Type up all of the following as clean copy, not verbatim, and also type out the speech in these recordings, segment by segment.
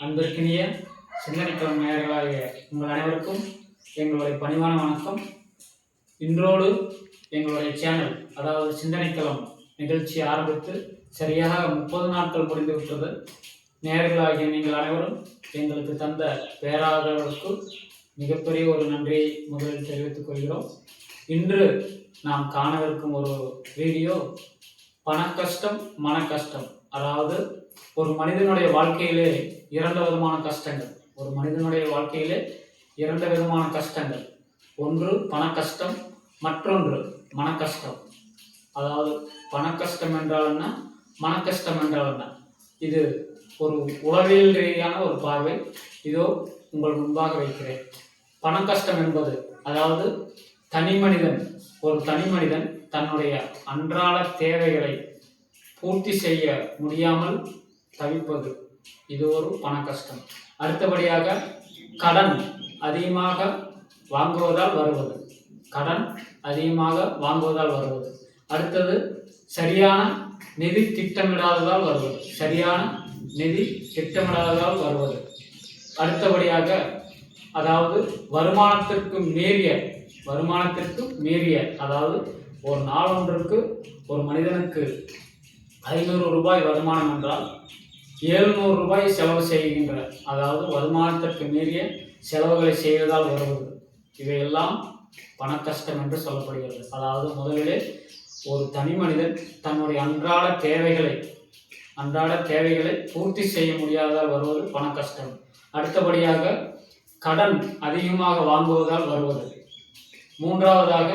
அன்பிற்கினிய சிந்தனைக்கிழமை நேயர்களாகிய உங்கள் அனைவருக்கும் எங்களுடைய பணிவான வணக்கம். இன்றோடு எங்களுடைய சேனல் அதாவது சிந்தனைக்களம் நிகழ்ச்சி ஆரம்பித்து சரியாக 30 நாட்கள் முடிந்துவிட்டது. நேயர்களாகிய நீங்கள் அனைவரும் எங்களுக்கு தந்த பேராதரவுக்கு மிகப்பெரிய ஒரு நன்றியை முதலில் தெரிவித்துக் கொள்கிறோம். இன்று நாம் காணவிருக்கும் ஒரு வீடியோ பணக்கஷ்டம் மன கஷ்டம். அதாவது ஒரு மனிதனுடைய வாழ்க்கையிலே இரண்டு விதமான கஷ்டங்கள். ஒரு மனிதனுடைய வாழ்க்கையிலே இரண்டு விதமான கஷ்டங்கள். ஒன்று பண கஷ்டம், மற்றொன்று மன கஷ்டம். அதாவது பண கஷ்டம் என்றால் என்ன, மன கஷ்டம் என்றால் என்ன? இது ஒரு உளவியல் ரீதியான ஒரு பார்வை. இதோ உங்கள் முன்பாக வைக்கிறேன். பண கஷ்டம் என்பது அதாவது ஒரு தனி மனிதன் தன்னுடைய அன்றாட தேவைகளை பூர்த்தி செய்ய முடியாமல் தவிப்பது, இது ஒரு பண கஷ்டம். அடுத்தபடியாக கடன் அதிகமாக வாங்குவதால் வருவது. அடுத்தது சரியான நிதி திட்டமிடாததால் வருவது. அடுத்தபடியாக அதாவது வருமானத்திற்கு மீறிய அதாவது ஒரு நாள் ஒன்றுக்கு ஒரு மனிதனுக்கு 500 ரூபாய் வருமானம் என்றால் 700 ரூபாய் செலவு செய்கின்ற, அதாவது வருமானத்திற்கு மீறிய செலவுகளை செய்வதால் வருவது, இவையெல்லாம் பண கஷ்டம் என்று சொல்லப்படுகிறது. அதாவது முதலிலே ஒரு தனி மனிதன் தன்னுடைய அன்றாட தேவைகளை பூர்த்தி செய்ய முடியாததால் வருவது பண கஷ்டம். அடுத்தபடியாக கடன் அதிகமாக வாங்குவதால் வருவது. மூன்றாவதாக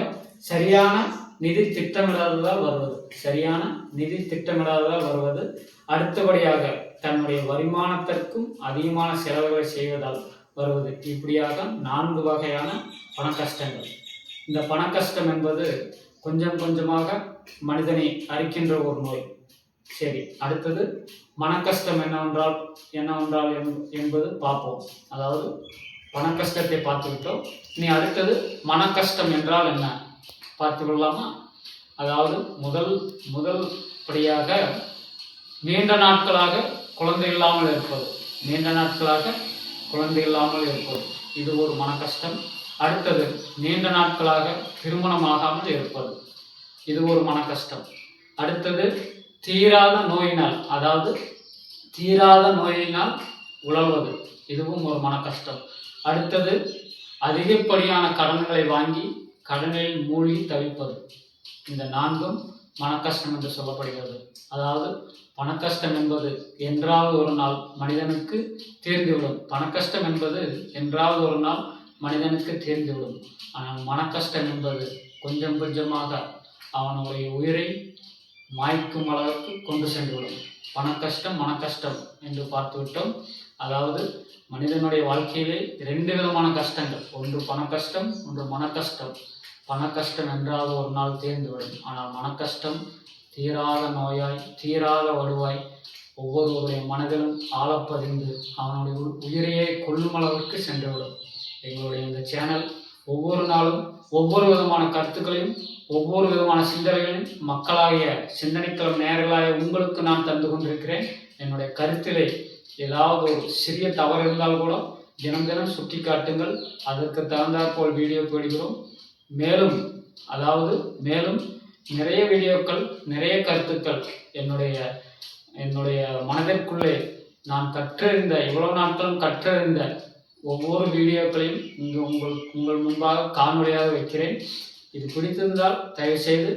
சரியான நிதி திட்டமிடாததால் வருவது. அடுத்தபடியாக தன்னுடைய வருமானத்திற்கும் அதிகமான செலவுகளை செய்வதால் வருவது. இப்படியாக 4 வகையான பண கஷ்டங்கள். இந்த பண கஷ்டம் என்பது கொஞ்சம் கொஞ்சமாக மனிதனை அரிக்கின்ற ஒரு நோய். சரி, அடுத்தது மன கஷ்டம் என்னவென்றால் என்பது பார்ப்போம். அதாவது பண கஷ்டத்தை பார்த்துவிட்டோம். இனி அடுத்தது மன கஷ்டம் என்றால் என்ன பார்த்து கொள்ளலாமா? அதாவது முதல் நீண்ட நாட்களாக குழந்தை இல்லாமல் இருப்பது, இது ஒரு மன கஷ்டம். அடுத்தது நீண்ட நாட்களாக திருமணமாகாமல் இருப்பது, இது ஒரு மன கஷ்டம். அடுத்தது தீராத நோயினால் உழல்வது, இதுவும் ஒரு மன கஷ்டம். அடுத்தது அதிகப்படியான கடன்களை வாங்கி கடனில் மூழ்கி தவிப்பது. இந்த 4ம் மன கஷ்டம் என்று சொல்லப்படுகிறது. அதாவது பண கஷ்டம் என்பது என்றாவது ஒரு நாள் மனிதனுக்கு தீர்ந்துவிடும். ஆனால் மன கஷ்டம் என்பது கொஞ்சம் கொஞ்சமாக அவனுடைய உயிரை மாய்க்கும் அளவுக்கு கொண்டு சென்றுவிடும். பண கஷ்டம் மன கஷ்டம் என்று பார்த்துவிட்டோம். அதாவது மனிதனுடைய வாழ்க்கையிலே 2 விதமான கஷ்டங்கள். ஒன்று பண கஷ்டம், ஒன்று மன கஷ்டம். பண கஷ்டம் என்றாவது ஒரு நாள் தீர்ந்துவிடும். ஆனால் மன கஷ்டம் தீராத நோயாய், தீராத வடுவாய் ஒவ்வொருவருடைய மனதிலும் ஆழப்பதிந்து அவனுடைய உயிரையே கொள்ளும் அளவுக்கு சென்றுவிடும். எங்களுடைய இந்த சேனல் ஒவ்வொரு நாளும் ஒவ்வொரு விதமான கருத்துக்களையும் ஒவ்வொரு விதமான சிந்தனைகளையும் மக்களாகிய சிந்தனைக்களம் நேயர்களாகிய உங்களுக்கு நான் தந்து கொண்டிருக்கிறேன். என்னுடைய கருத்திலே ஏதாவது ஒரு சிறிய தவறு இருந்தால் கூட தினம் சுட்டி காட்டுங்கள். அதற்கு தகுந்தாற்போல் வீடியோ போடுகிறோம். மேலும் நிறைய வீடியோக்கள், நிறைய கருத்துக்கள் என்னுடைய மனதிற்குள்ளே நான் இவ்வளவு நாட்களும் கற்றறிந்த ஒவ்வொரு வீடியோக்களையும் இங்கு உங்கள் முன்பாக காணொளியாக வைக்கிறேன். இது பிடித்திருந்தால் தயவுசெய்து,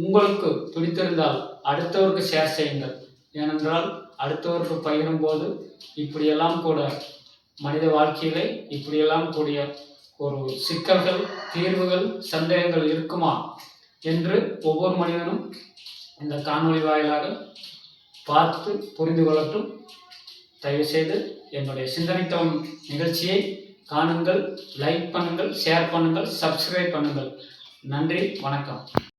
உங்களுக்கு பிடித்திருந்தால் அடுத்தவருக்கு ஷேர் செய்யுங்கள். ஏனென்றால் அடுத்தவருக்கு பகிரும்போது இப்படியெல்லாம் கூட மனித வாழ்க்கையிலே இப்படியெல்லாம் கூடிய ஒரு சிக்கல்கள், தீர்வுகள், சந்தேகங்கள் இருக்குமா என்று ஒவ்வொரு மனிதனும் இந்த காணொளி வாயிலாக பார்த்து புரிந்து கொள்ளட்டும். தயவுசெய்து என்னுடைய சிந்தனைக்களம் நிகழ்ச்சியை காணுங்கள், லைக் பண்ணுங்கள், ஷேர் பண்ணுங்கள், சப்ஸ்கிரைப் பண்ணுங்கள். நன்றி, வணக்கம்.